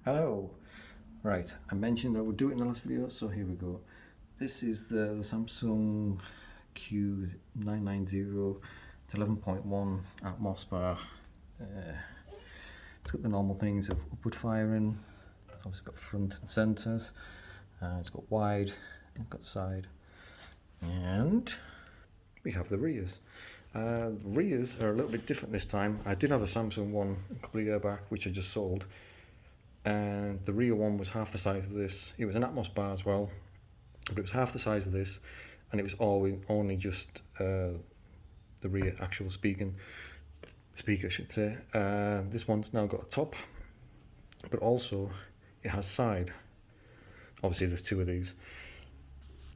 Hello. Right, I mentioned I would do it in the last video, so here we go. This is the Samsung Q990. It's 11.1 ATMOS bar. It's got the normal things of upward firing. It's obviously got front and centers. It's got wide, it's got side, and we have the rears. The rears are a little bit different this time. I did have a Samsung one a couple of years back, which I just sold. And the rear one was half the size of this. It was an Atmos bar as well, but it was half the size of this, and it was only just the rear actual speaker, I should say. This one's now got a top, but also it has side. Obviously there's two of these.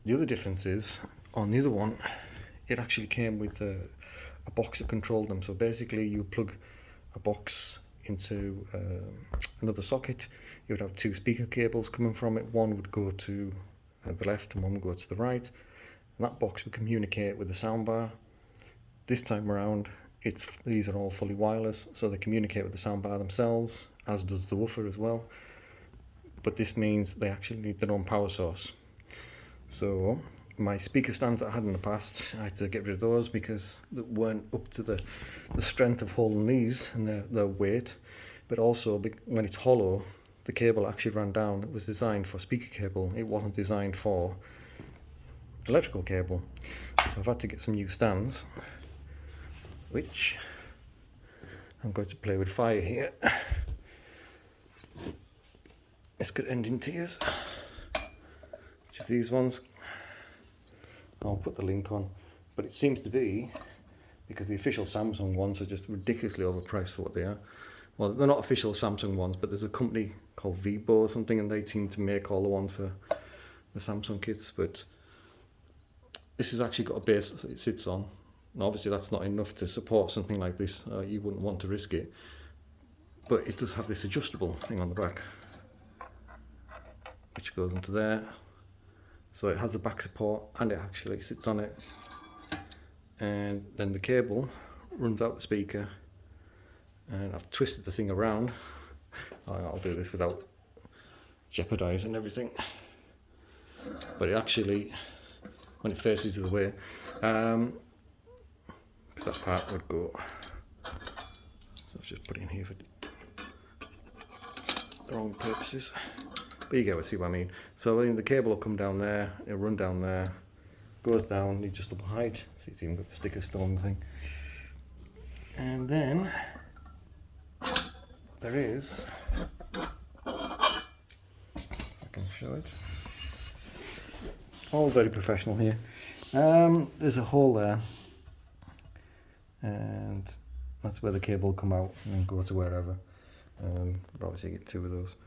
The other difference is, on the other one, it actually came with a box that controlled them. So basically you plug a box into another socket. You would have two speaker cables coming from it. One would go to the left and one would go to the right, and that box would communicate with the soundbar. This time around, these are all fully wireless, so they communicate with the soundbar themselves, as does the woofer as well. But this means they actually need their own power source. So my speaker stands that I had in the past, I had to get rid of those because they weren't up to the strength of holding these and their weight. But also, when it's hollow, the cable actually ran down. It was designed for speaker cable, it wasn't designed for electrical cable. So I've had to get some new stands, which I'm going to play with fire here. This could end in tears, which is these ones. I'll put the link on, but it seems to be because the official Samsung ones are just ridiculously overpriced for what they are. Well, they're not official Samsung ones, but there's a company called Vivo or something, and they seem to make all the ones for the Samsung kits. But this has actually got a base that it sits on, and obviously that's not enough to support something like this. You wouldn't want to risk it, but it does have this adjustable thing on the back, which goes into there. So it has the back support and it actually sits on it, and then the cable runs out the speaker, and I've twisted the thing around. I'll do this without jeopardizing everything, but it actually, when it faces the way, that part would go, so I've just put it in here for the wrong purposes. But you get what, see what I mean. So the cable will come down there, it'll run down there, goes down the adjustable height. See, it's even got the sticker still on the thing. And then there is, if I can show it, all very professional here. There's a hole there, and that's where the cable will come out and go to wherever. But obviously you get two of those.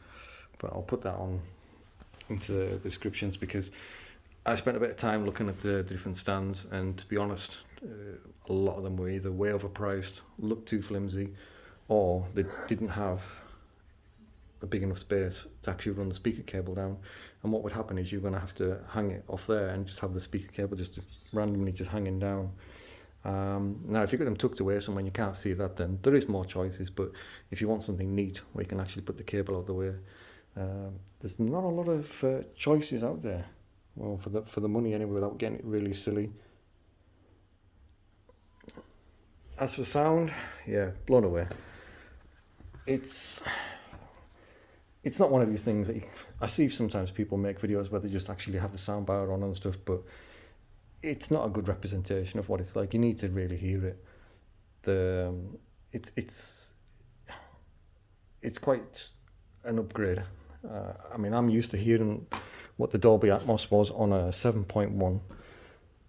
But I'll put that on into the descriptions because I spent a bit of time looking at the different stands, and to be honest, a lot of them were either way overpriced, looked too flimsy, or they didn't have a big enough space to actually run the speaker cable down. And what would happen is you're going to have to hang it off there and just have the speaker cable just randomly just hanging down. Now if you've got them tucked away somewhere and you can't see that, then there is more choices. But if you want something neat where you can actually put the cable out of the way, there's not a lot of choices out there. Well, for the money anyway, without getting it really silly. As for sound, yeah, blown away. It's not one of these things that I see sometimes people make videos where they just actually have the soundbar on and stuff, but it's not a good representation of what it's like. You need to really hear it. It's quite an upgrade. I mean, I'm used to hearing what the Dolby Atmos was on a 7.1,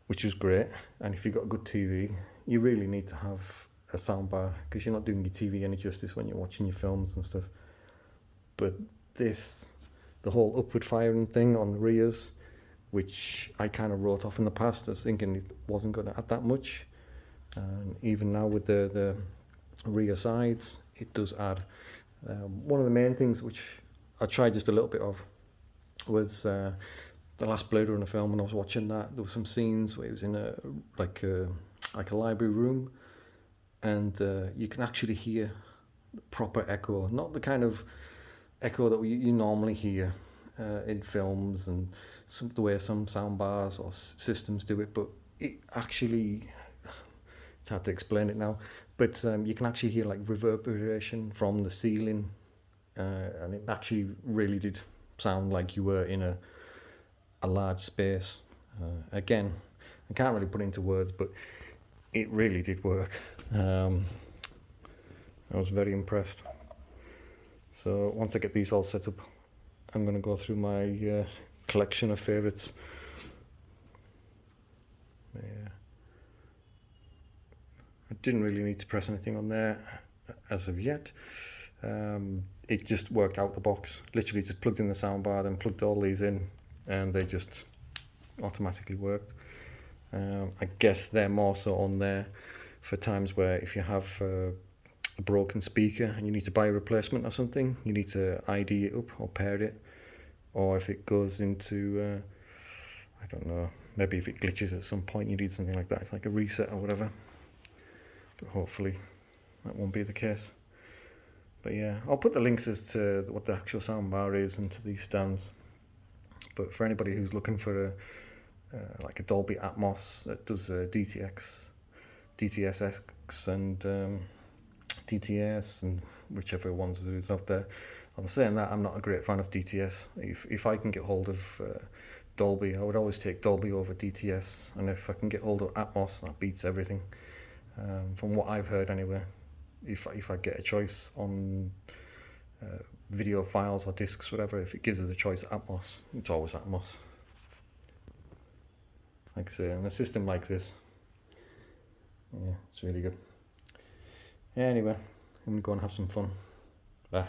which is great. And if you've got a good TV, you really need to have a soundbar because you're not doing your TV any justice when you're watching your films and stuff. But the whole upward firing thing on the rears, which I kind of wrote off in the past as thinking it wasn't going to add that much. And even now with the rear sides, it does add. One of the main things which I tried just a little bit of was the last Blade Runner film. When I was watching that, there were some scenes where it was in a library room, and you can actually hear the proper echo, not the kind of echo that you normally hear in films and the way some sound bars or systems do it, but it actually, it's hard to explain it now, but you can actually hear like reverberation from the ceiling, and it actually really did sound like you were in a large space. Again, I can't really put it into words, but it really did work. I was very impressed. So once I get these all set up, I'm going to go through my collection of favourites. Yeah. I didn't really need to press anything on there as of yet. It just worked out the box. Literally just plugged in the soundbar, then plugged all these in, and they just automatically worked. I guess they're more so on there for times where if you have a broken speaker and you need to buy a replacement or something, you need to ID it up or pair it, or if it goes into I don't know, maybe if it glitches at some point you need something like that, it's like a reset or whatever, but hopefully that won't be the case. But yeah, I'll put the links as to what the actual soundbar is and to these stands. But for anybody who's looking for like a Dolby ATMOS that does DTX, DTSX and DTS and whichever ones there is out there. I'm saying that I'm not a great fan of DTS. If I can get hold of Dolby, I would always take Dolby over DTS, and if I can get hold of ATMOS, that beats everything. From what I've heard anyway, if I get a choice on video files or discs, whatever, if it gives us a choice ATMOS, it's always ATMOS. Like I say, in a system like this, yeah, it's really good. Anyway, I'm going to go and have some fun. Bye.